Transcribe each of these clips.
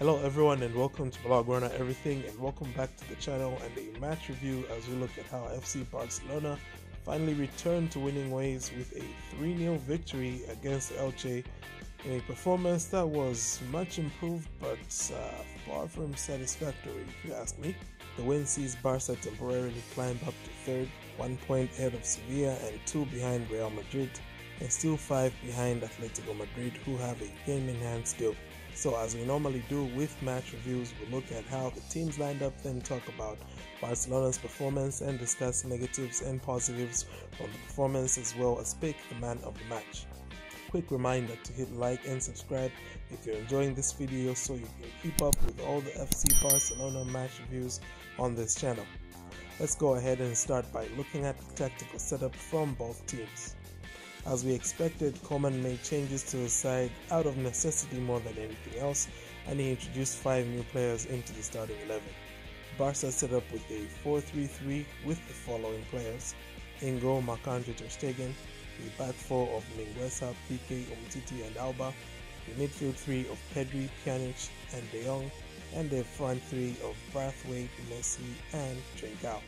Hello everyone and welcome to Vlog Runner Everything, and welcome back to the channel and a match review as we look at how FC Barcelona finally returned to winning ways with a 3-0 victory against Elche in a performance that was much improved but far from satisfactory if you ask me. The win sees Barca temporarily climb up to third, 1 point ahead of Sevilla and 2 behind Real Madrid, and still 5 behind Atletico Madrid, who have a game in hand still. So as we normally do with match reviews, we'll look at how the teams lined up, then talk about Barcelona's performance and discuss negatives and positives from the performance, as well as pick the man of the match. Quick reminder to hit like and subscribe if you're enjoying this video so you can keep up with all the FC Barcelona match reviews on this channel. Let's go ahead and start by looking at the tactical setup from both teams. As we expected, Koeman made changes to his side out of necessity more than anything else, and he introduced 5 new players into the starting 11. Barca set up with a 4-3-3 with the following players: in goal, Marc-Andre ter Stegen, the back 4 of Mingueza, Piqué, Umtiti and Alba, the midfield 3 of Pedri, Pjanic and De Jong, and the front 3 of Braithwaite, Messi and Trincao.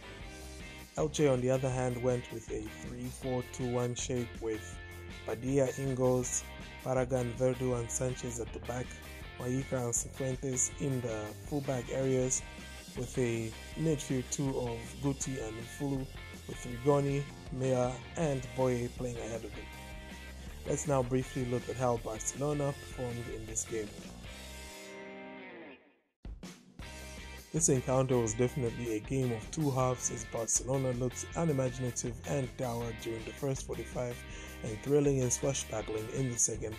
Elche, on the other hand, went with a 3-4-2-1 shape with Padilla, Ingos, Barragan, Verdu and Sanchez at the back, Maika and Cifuentes in the fullback areas, with a midfield 2 of Guti and Fulu, with Rigoni, Mea and Boye playing ahead of him. Let's now briefly look at how Barcelona performed in this game. This encounter was definitely a game of two halves, as Barcelona looked unimaginative and dour during the first 45 and thrilling and swashbuckling in the second.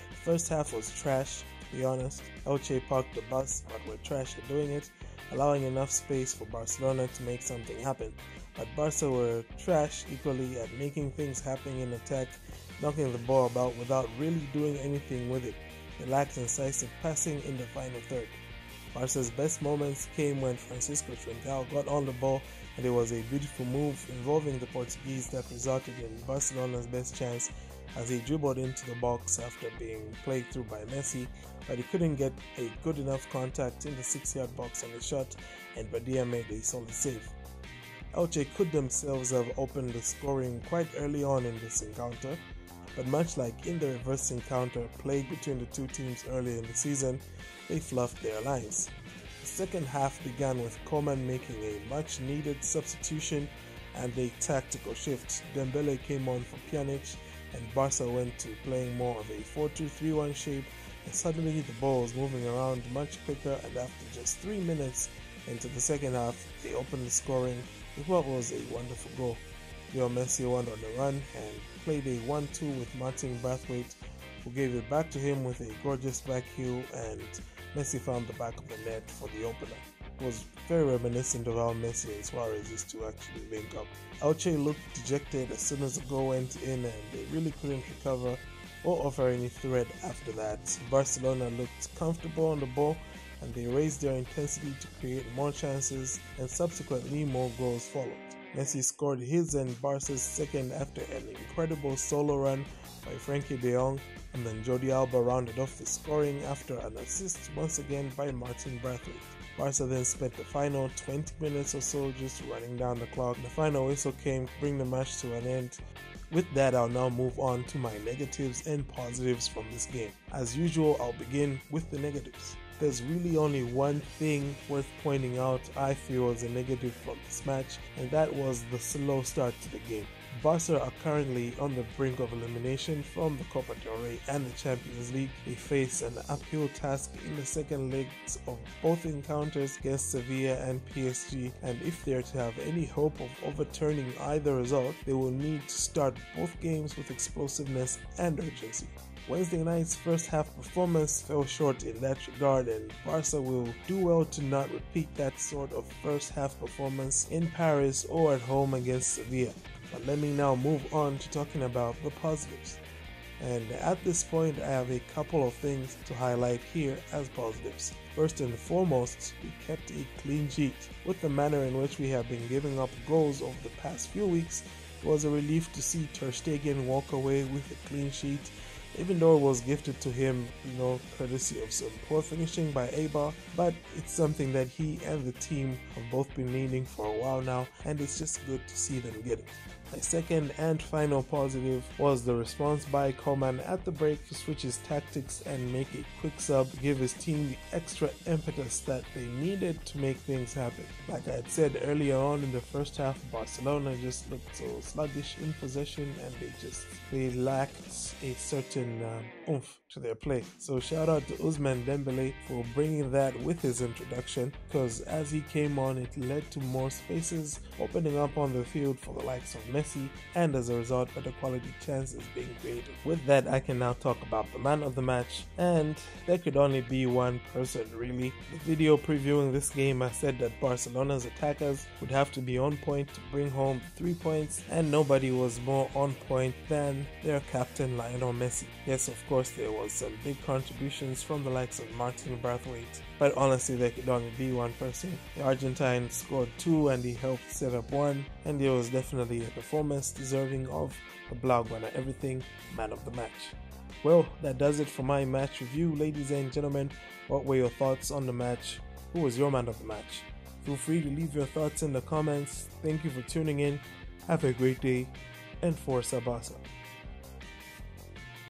The first half was trash, to be honest. Elche parked the bus but were trash at doing it, allowing enough space for Barcelona to make something happen. But Barca were trash equally at making things happen in attack, knocking the ball about without really doing anything with it. They lacked incisive passing in the final third. Barca's best moments came when Francisco Trincao got on the ball, and it was a beautiful move involving the Portuguese that resulted in Barcelona's best chance, as he dribbled into the box after being played through by Messi, but he couldn't get a good enough contact in the 6-yard box on the shot, and Padilla made a solid save. Elche could themselves have opened the scoring quite early on in this encounter, but much like in the reverse encounter played between the two teams earlier in the season, they fluffed their lines. The second half began with Koeman making a much needed substitution and a tactical shift. Dembele came on for Pjanic, and Barca went to playing more of a 4-2-3-1 shape, and suddenly the ball was moving around much quicker, and after just 3 minutes into the second half, they opened the scoring with what was a wonderful goal. Leo Messi went on the run and played a 1-2 with Martin Braithwaite, who gave it back to him with a gorgeous back heel, and Messi found the back of the net for the opener. It was very reminiscent of how Messi and Suarez used to actually link up. Elche looked dejected as soon as the goal went in, and they really couldn't recover or offer any threat after that. Barcelona looked comfortable on the ball, and they raised their intensity to create more chances, and subsequently more goals followed. Messi scored his and Barca's second after an incredible solo run by Frankie de Jong, and then Jordi Alba rounded off the scoring after an assist once again by Martin Braithwaite. Barca then spent the final 20 minutes or so just running down the clock. The final whistle came to bring the match to an end. With that, I'll now move on to my negatives and positives from this game. As usual, I'll begin with the negatives. There's really only one thing worth pointing out I feel as a negative from this match, and that was the slow start to the game. Barca are currently on the brink of elimination from the Copa del Rey and the Champions League. They face an uphill task in the second legs of both encounters against Sevilla and PSG, and if they are to have any hope of overturning either result, they will need to start both games with explosiveness and urgency. Wednesday night's first half performance fell short in that regard, and Barca will do well to not repeat that sort of first half performance in Paris or at home against Sevilla. But let me now move on to talking about the positives. And at this point, I have a couple of things to highlight here as positives. First and foremost, we kept a clean sheet. With the manner in which we have been giving up goals over the past few weeks, it was a relief to see ter Stegen walk away with a clean sheet even though it was gifted to him, courtesy of some poor finishing by Eibar, but it's something that he and the team have both been needing for a while now, and it's just good to see them get it. My second and final positive was the response by Koeman at the break to switch his tactics and make a quick sub, give his team the extra impetus that they needed to make things happen. Like I had said earlier on in the first half, Barcelona just looked so sluggish in possession, and they lacked a certain oomph to their play. So shout out to Ousmane Dembele for bringing that with his introduction, because as he came on, it led to more spaces opening up on the field for the likes of Messi, and as a result, better quality chances being created. With that, I can now talk about the man of the match, and there could only be one person really. The video previewing this game, I said that Barcelona's attackers would have to be on point to bring home 3 points, and nobody was more on point than their captain Lionel Messi. Yes, of course, there was some big contributions from the likes of Martin Braithwaite, but honestly, there could only be one person. The Argentine scored 2 and he helped set up 1, and it was definitely a performance deserving of the Blaugrana Everything Man of the Match. Well, that does it for my match review, ladies and gentlemen. What were your thoughts on the match? Who was your man of the match? Feel free to leave your thoughts in the comments. Thank you for tuning in. Have a great day, and Forza Barca.